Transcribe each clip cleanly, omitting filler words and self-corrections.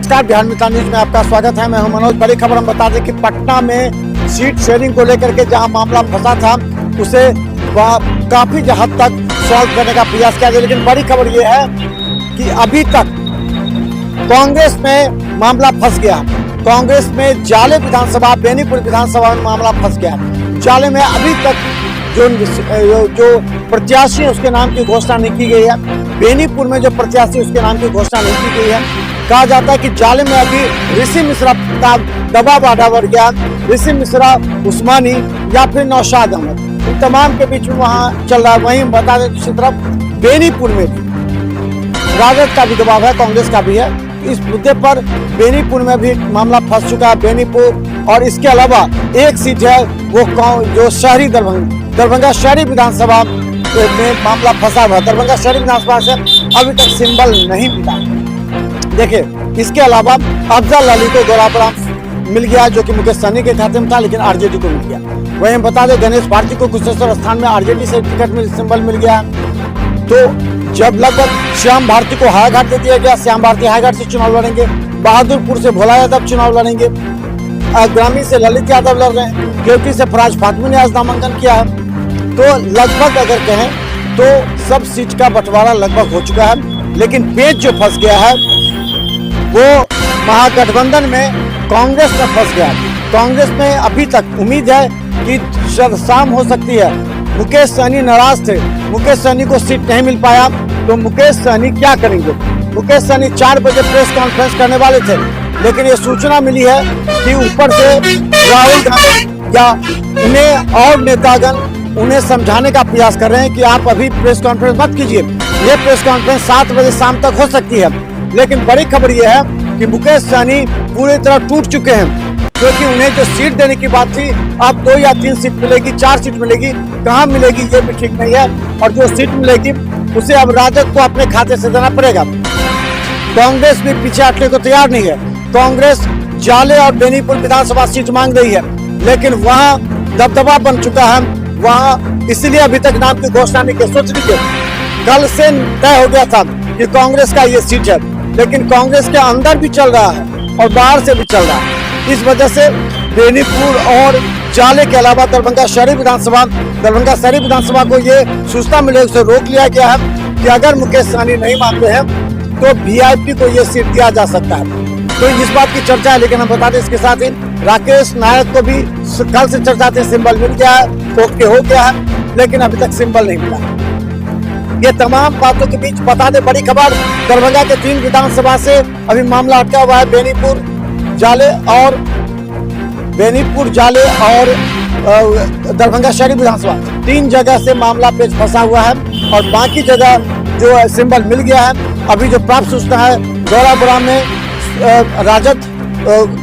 नमस्कार, बिहार मित्र न्यूज में आपका स्वागत है। मैं हूं मनोज। बड़ी खबर हम बता दें कि पटना में सीट शेयरिंग को लेकर के जहां मामला फंसा था उसे काफी हद तक सॉल्व करने का प्रयास किया गया, लेकिन बड़ी खबर यह है कि अभी तक कांग्रेस में मामला फंस गया। कांग्रेस में जाले विधानसभा, बेनीपुर विधानसभा में मामला फंस गया। जाले में अभी तक जो प्रत्याशी है उसके नाम की घोषणा नहीं की गई है। बेनीपुर में जो प्रत्याशी उसके नाम की घोषणा नहीं की गई है। कहा जाता है कि जाले में अभी ऋषि मिश्रा का दबाव बढ़ गया। ऋषि मिश्रा, उस्मानी या फिर नौशाद अहमद, इन तमाम के बीच में वहाँ चल रहा है। वहीं बता दें दूसरी तरफ बेनीपुर में भी राजद का भी दबाव है, कांग्रेस का भी है। इस मुद्दे पर बेनीपुर में भी मामला फंस चुका है। बेनीपुर और इसके अलावा एक सीट है वो जो शहरी दरभंगा शहरी विधानसभा में मामला फंसा हुआ। दरभंगा शहरी विधानसभा से अभी तक सिंबल नहीं मिला। देखिए, इसके अलावा अफजल अली को गोरापड़ा मिल गया जो कि मुकेश सहनी के खाते में था, लेकिन आरजेडी को मिल गया। वहीं बता दें गणेश भारती को कुशेश्वर स्थान में आरजेडी से टिकट में सिंबल मिल गया। तो जब लगभग श्याम भारती को हाईघाट दे दिया गया, श्याम भारती हाईघाट से चुनाव लड़ेंगे। बहादुरपुर से भोला यादव चुनाव लड़ेंगे। ग्रामीण से ललित यादव लड़ रहे हैं। केवटी से फराज फातमी ने आज नामांकन किया है। तो लगभग अगर कहें तो सब सीट का बंटवारा लगभग हो चुका है, लेकिन पेच जो फंस गया है वो महागठबंधन में कांग्रेस में फंस गया। कांग्रेस में अभी तक उम्मीद है कि शाम हो सकती है। मुकेश सहनी नाराज थे, मुकेश सहनी को सीट नहीं मिल पाया, तो मुकेश सहनी क्या करेंगे? मुकेश सहनी 4 बजे प्रेस कॉन्फ्रेंस करने वाले थे, लेकिन ये सूचना मिली है कि ऊपर से राहुल गांधी या उन्हें और नेतागण उन्हें समझाने का प्रयास कर रहे हैं कि आप अभी प्रेस कॉन्फ्रेंस मत कीजिए। ये प्रेस कॉन्फ्रेंस 7 बजे शाम तक हो सकती है। लेकिन बड़ी खबर यह है कि मुकेश सहनी पूरी तरह टूट चुके हैं, क्योंकि उन्हें जो सीट देने की बात थी, अब 2 या 3 सीट मिलेगी, 4 सीट मिलेगी, कहाँ मिलेगी ये भी ठीक नहीं है। और जो सीट मिलेगी उसे अब राजद को अपने खाते से देना पड़ेगा। कांग्रेस भी पीछे हटने को तैयार नहीं है। कांग्रेस जाले और बेनीपुर विधानसभा सीट मांग रही है, लेकिन वहाँ दबदबा बन चुका है। वहाँ इसलिए अभी तक नाम की घोषणा नहीं की। सोच लीजिए, कल से तय हो गया था कि कांग्रेस का ये सीट है, लेकिन कांग्रेस के अंदर भी चल रहा है और बाहर से भी चल रहा है। इस वजह से बेनीपुर और जाले के अलावा दरभंगा शहरी विधानसभा को ये सूचना मिले, उसे रोक लिया गया है कि अगर मुकेश सहनी नहीं मानते हैं तो वीआईपी को ये सीट दिया जा सकता है। तो इस बात की चर्चा है। लेकिन हम बता दें इसके साथ ही राकेश नायक को भी कल से चर्चा थी, सिंबल मिल गया है, ओके हो गया है, लेकिन अभी तक सिंबल नहीं मिला। ये तमाम बातों के बीच बता दें बड़ी खबर, दरभंगा के 3 विधानसभा से अभी मामला अटका हुआ है। बेनीपुर जाले और दरभंगा शहरी विधानसभा 3 जगह से मामला पेच फंसा हुआ है, और बाकी जगह जो सिंबल मिल गया है। अभी जो प्राप्त सूचना है, गौरापुरा में राजद,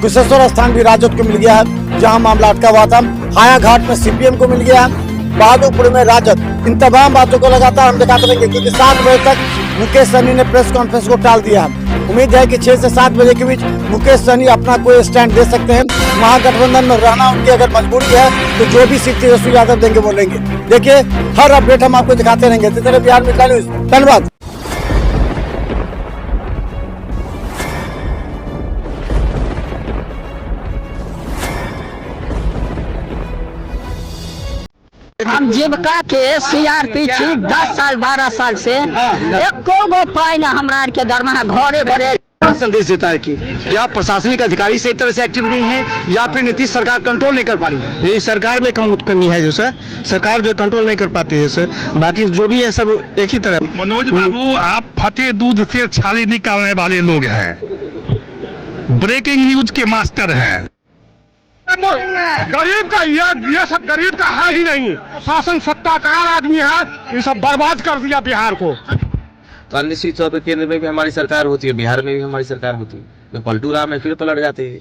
कुशेश्वर स्थान भी राजद को मिल गया है जहां मामला अटका हुआ था। हायाघाट में सीपीएम को मिल गया है। बहादुरपुर में राजद। इन तमाम बातों को लगातार हम दिखाते रहेंगे, क्योंकि 7 बजे तक मुकेश सहनी ने प्रेस कॉन्फ्रेंस को टाल दिया है। उम्मीद है कि 6 से 7 बजे के बीच मुकेश सहनी अपना कोई स्टैंड दे सकते हैं। महागठबंधन में रहना उनकी अगर मजबूरी है तो जो भी सीट तेजस्वी यादव देंगे वो लेंगे। देखिए, हर अपडेट हम आपको दिखाते रहेंगे। बिहार मित्र न्यूज, धन्यवाद। हम जीविका के सीआरपी छी 10 साल 12 साल से एको गो पाई ना हमरा के दरमाहा घरे घरे संदेश देता है कि या प्रशासनिक अधिकारी सही तरह से एक्टिव नहीं है या फिर नीतीश सरकार कंट्रोल नहीं कर पा रही है। ये सरकार में कमी है जो सर, सरकार जो कंट्रोल नहीं कर पाती है सर। बाकी जो भी है सब एक ही तरह। मनोज बाबू, आप फटे दूध से छाली निकालने वाले लोग हैं, ब्रेकिंग न्यूज के मास्टर हैं। गरीब का ये सब गरीब का है ही नहीं। शासन सत्ताकार आदमी है, ये सब बर्बाद कर दिया बिहार को। तो निश्चित तौर पर केंद्र में भी हमारी सरकार होती है, बिहार में भी हमारी सरकार होती है, तो पलटू राम में फिर पलट जाते हैं।